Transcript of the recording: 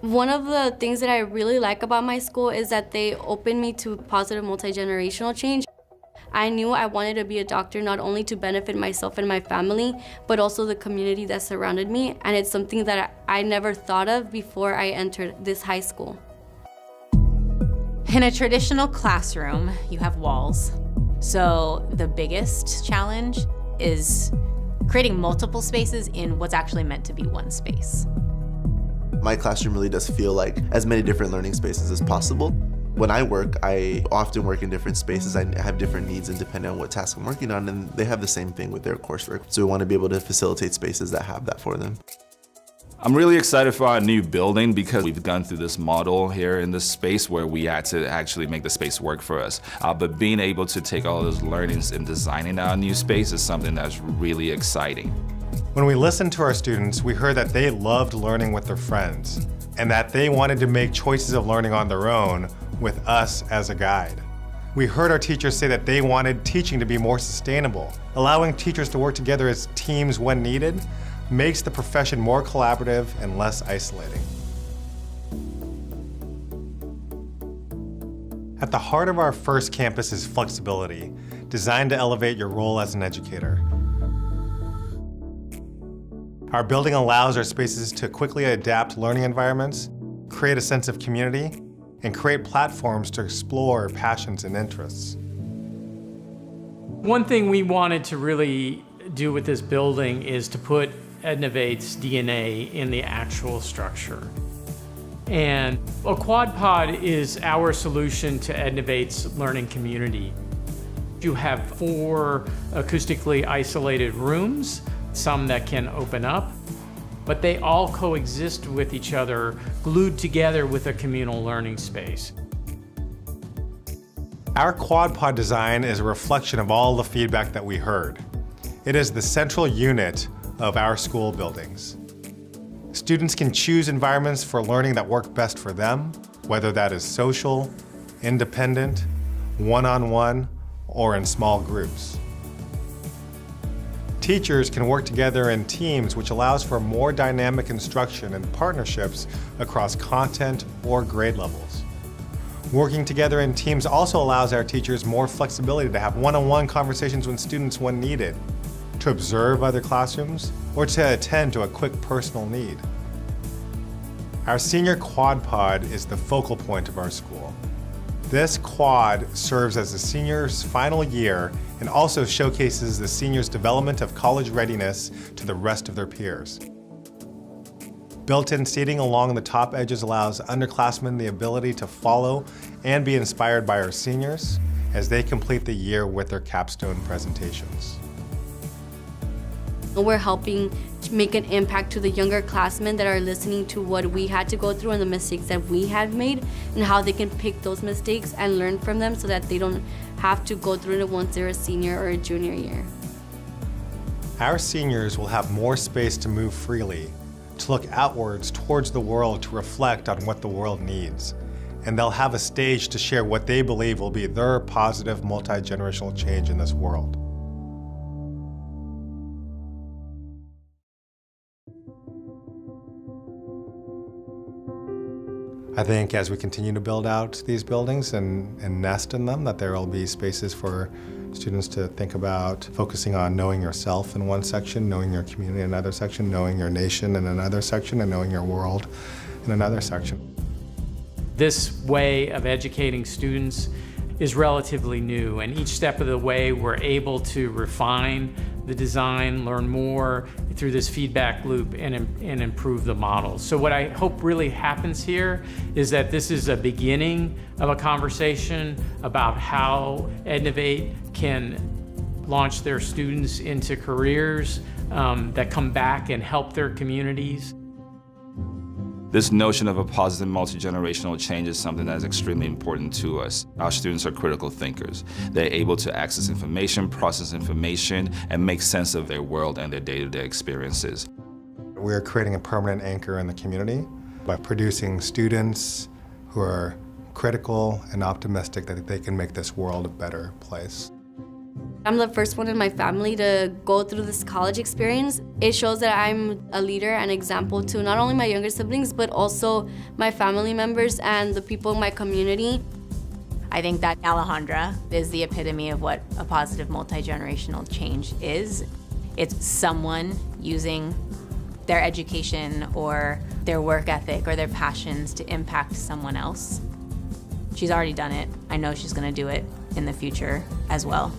One of the things that I really like about my school is that they open me to positive multi-generational change. I knew I wanted to be a doctor not only to benefit myself and my family, but also the community that surrounded me, and it's something that I never thought of before I entered this high school. In a traditional classroom, you have walls. So the biggest challenge is creating multiple spaces in what's actually meant to be one space. My classroom really does feel like as many different learning spaces as possible. When I work, I often work in different spaces. I have different needs and depending on what task I'm working on, and they have the same thing with their coursework. So we want to be able to facilitate spaces that have that for them. I'm really excited for our new building because we've gone through this model here in this space where we had to actually make the space work for us. But being able to take all those learnings and designing our new space is something that's really exciting. When we listened to our students, we heard that they loved learning with their friends and that they wanted to make choices of learning on their own with us as a guide. We heard our teachers say that they wanted teaching to be more sustainable. Allowing teachers to work together as teams when needed makes the profession more collaborative and less isolating. At the heart of our first campus is flexibility, designed to elevate your role as an educator. Our building allows our spaces to quickly adapt learning environments, create a sense of community, and create platforms to explore passions and interests. One thing we wanted to really do with this building is to put Ednovate's DNA in the actual structure. And a quad pod is our solution to Ednovate's learning community. You have 4 acoustically isolated rooms, some that can open up, but they all coexist with each other, glued together with a communal learning space. Our quad pod design is a reflection of all the feedback that we heard. It is the central unit of our school buildings. Students can choose environments for learning that work best for them, whether that is social, independent, one-on-one, or in small groups. Teachers can work together in teams, which allows for more dynamic instruction and partnerships across content or grade levels. Working together in teams also allows our teachers more flexibility to have one-on-one conversations with students when needed, to observe other classrooms, or to attend to a quick personal need. Our senior quad pod is the focal point of our school. This quad serves as the seniors' final year and also showcases the seniors' development of college readiness to the rest of their peers. Built-in seating along the top edges allows underclassmen the ability to follow and be inspired by our seniors as they complete the year with their capstone presentations. We're helping to make an impact to the younger classmen that are listening to what we had to go through and the mistakes that we had made, and how they can pick those mistakes and learn from them so that they don't have to go through it once they're a senior or a junior year. Our seniors will have more space to move freely, to look outwards towards the world to reflect on what the world needs. And they'll have a stage to share what they believe will be their positive multi-generational change in this world. I think as we continue to build out these buildings and nest in them, that there will be spaces for students to think about focusing on knowing yourself in one section, knowing your community in another section, knowing your nation in another section, and knowing your world in another section. This way of educating students is relatively new, and each step of the way we're able to refine the design, learn more through this feedback loop, and improve the model. So what I hope really happens here is that this is a beginning of a conversation about how Ednovate can launch their students into careers that come back and help their communities. This notion of a positive multi-generational change is something that is extremely important to us. Our students are critical thinkers. They're able to access information, process information, and make sense of their world and their day-to-day experiences. We're creating a permanent anchor in the community by producing students who are critical and optimistic that they can make this world a better place. I'm the first one in my family to go through this college experience. It shows that I'm a leader and example to not only my younger siblings, but also my family members and the people in my community. I think that Alejandra is the epitome of what a positive multi-generational change is. It's someone using their education or their work ethic or their passions to impact someone else. She's already done it. I know she's going to do it in the future as well.